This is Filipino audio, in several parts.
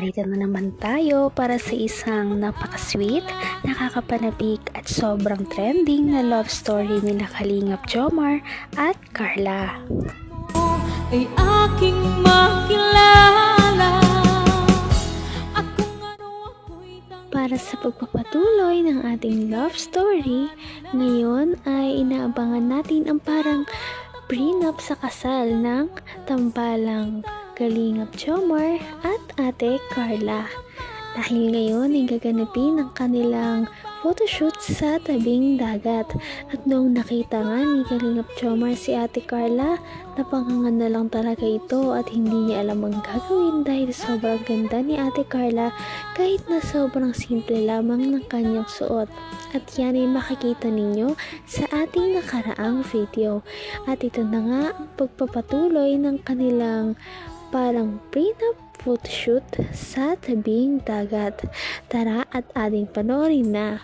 narito na naman tayo para sa isang napaka-sweet, nakakapanabik at sobrang trending na love story nila Kalingap Jomar at Carla. Ay aking makilala. Para sa pagpapatuloy ng ating love story, ngayon ay inaabangan natin ang parang prenup sa kasal ng tambalang Kalingap Jomar at Ate Carla. Dahil ngayon ay gaganapin ang kanilang photoshoot sa tabing dagat. At noong nakita nga ni Kalingap Jomar si Ate Carla, napangangan na lang talaga ito at hindi niya alam ang gagawin dahil sobrang ganda ni Ate Carla kahit na sobrang simple lamang ng kanyang suot. At yan ay makikita ninyo sa ating nakaraang video. At ito na nga pagpapatuloy ng kanilang parang prenup photoshoot sa tabing dagat. Tara at ating panoorin na.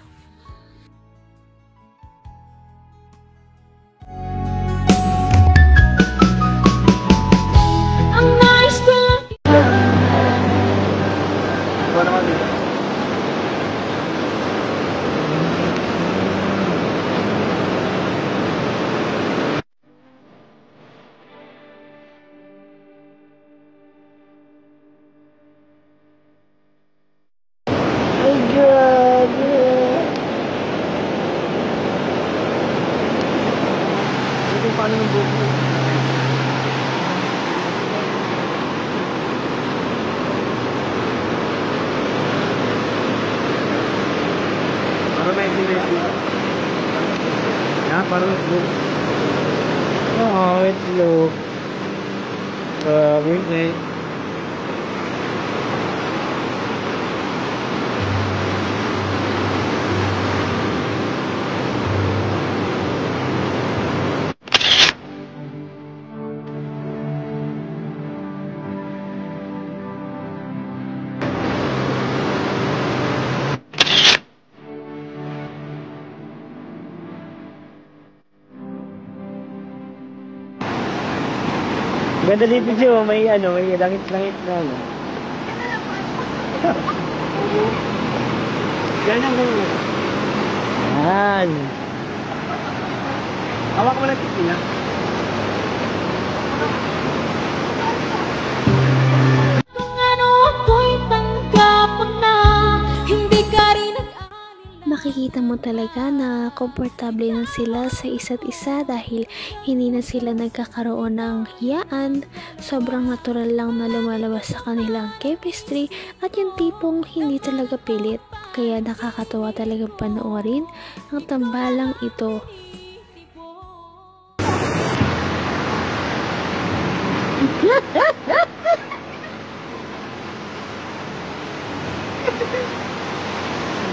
Ang nais ko lang paano yung buhok mo? Parang may sinayang yan, parang itlog. Oo, itlog. Birthday. Ganda din video, may langit-langit na ano. Ganyan. Yan. Hawak mo lang titi niya. kung ano ako'y tanggap na hindi ka rin Makikita mo talaga na komportable na sila sa isa't isa dahil hindi na sila nagkakaroon ng hiyaan. Sobrang natural lang na lumalabas sa kanilang chemistry at yung tipong hindi talaga pilit. Kaya nakakatawa talagang panoorin ang tambalang ito.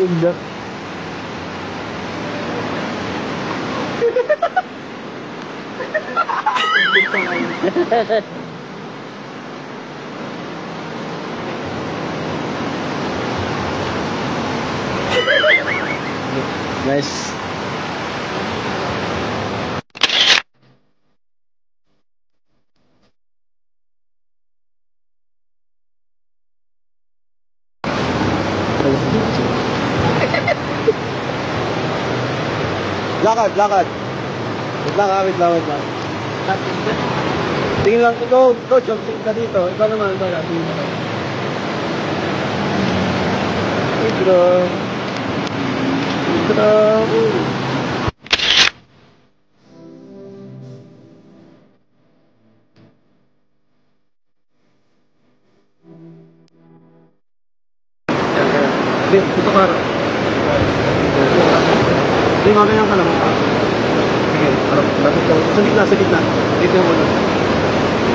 Ganda. Nice. Lakad. Wait lang. Tingin lang, ikaw, jumping ka dito. Ikaw naman, tingin mo. Intro. Ito ka. Hindi, magayan ka lang. Sige, sa gitna. Dito yung ulo.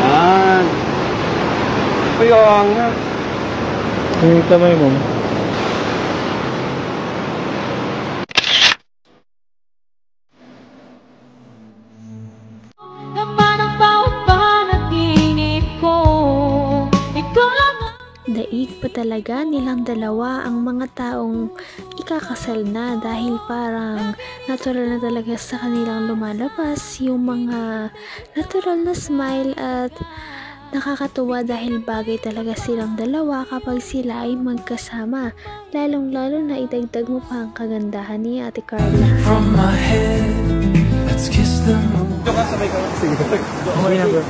Yan. Puyong. Yung kamay mo. naman ang bawat panaginip ko. Ikaw lang Daig pa talaga nilang dalawa ang mga taong ikakasal na dahil parang natural na talaga sa kanilang lumalabas yung mga natural na smile at Nakakatuwa dahil bagay talaga silang dalawa kapag sila ay magkasama. Lalong-lalo na idagdag mo pa ang kagandahan ni Ate Carla. From my head, let's kiss the moon. Ito ka, sabay ka. Sige. Okay na bro.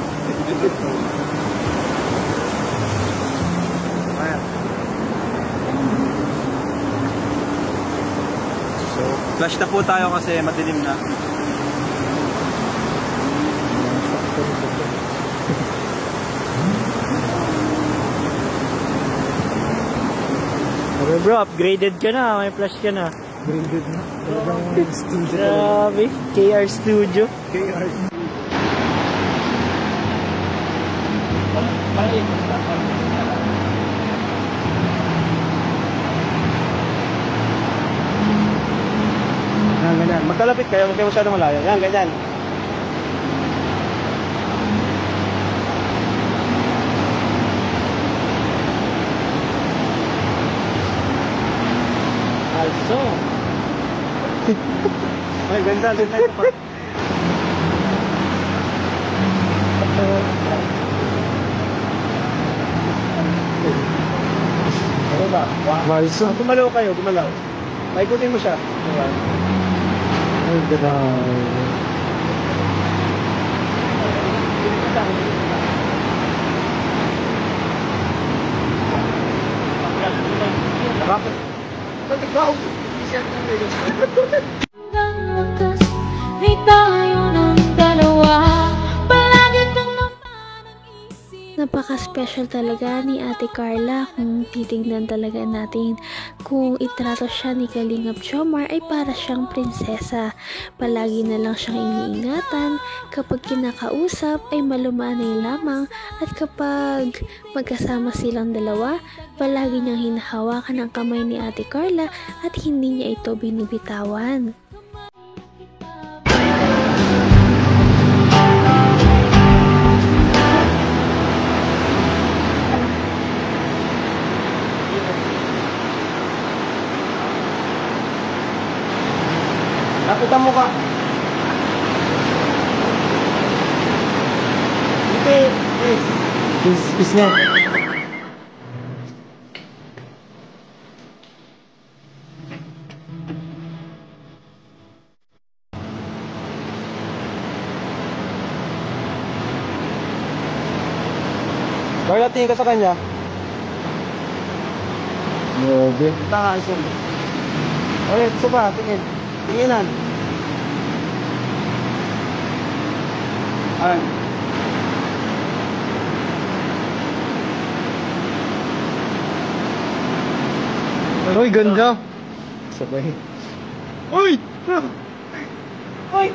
So, flash na po tayo kasi madilim na. Okay bro, upgraded ka na, may flash ka na. Graded na. Studio. Grabe, KR Studio. KR. Yan, ganyan. Magkalapit kayo, huwag kayo masyadong malayo. Yan, ganyan. Also, Ay, ganda. Ganda ito pa. Ano ba? Marso. Gumalaw kayo, gumalaw. Paikutin mo siya. Diba? Ay, ganda. Bakit? Bakit ba? Hanggang wakas ay tayo ng dalawa. Palagi kang napaisip. Napaka-special talaga ni Ate Carla kung titignan talaga natin. Kung itrato siya ni Kalingap Jomar ay para siyang prinsesa. Palagi na lang siyang iniingatan. Kapag kinakausap ay malumanay lamang. At kapag magkasama silang dalawa, palagi niyang hinahawakan ang kamay ni Ate Carla at hindi niya ito binibitawan. Lapitan mo ka. Hindi. Peace nga. Carla, tingin ka sa kanya. Grabe. Tanga, isa. Okay, isa pa, tingin. Tinginan. Ay. Uy, ganda. Sabay. Uy! Uy!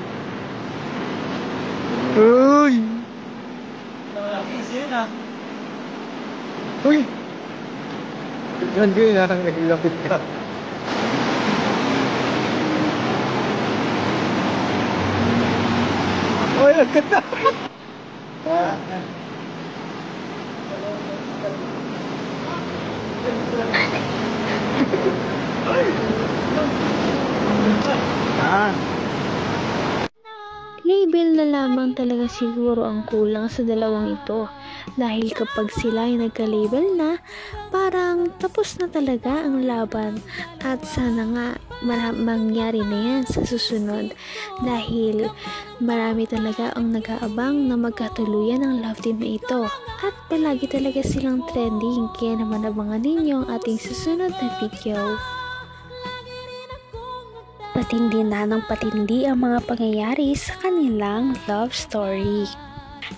Uy! Uy! Yan ko yun, naglapit ka. Uy, ang ganda! Label na lamang talaga siguro ang kulang sa dalawang ito. Dahil kapag sila ay nagka-label na, parang tapos na talaga ang laban. At sana nga mangyari na yan sa susunod. Dahil marami talaga ang nag-aabang na magkatuluyan ang love team na ito. At palagi talaga silang trending. Kaya naman abangan ninyo ang ating susunod na video. Patindi na ng patindi ang mga pangyayari sa kanilang love story.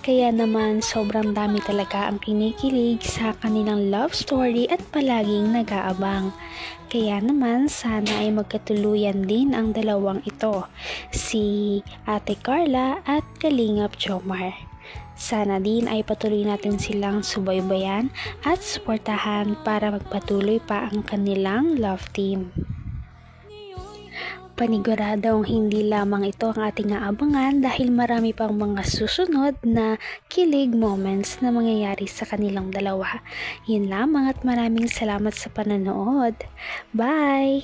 Kaya naman sobrang dami talaga ang kinikilig sa kanilang love story at palaging nag-aabang. Kaya naman sana ay magkatuluyan din ang dalawang ito, si Ate Carla at Kalingap Jomar. Sana din ay patuloy natin silang subaybayan at suportahan para magpatuloy pa ang kanilang love team. Paniguradong hindi lamang ito ang ating aabangan dahil marami pang mga susunod na kilig moments na mangyayari sa kanilang dalawa. Yun lamang at maraming salamat sa panonood. Bye!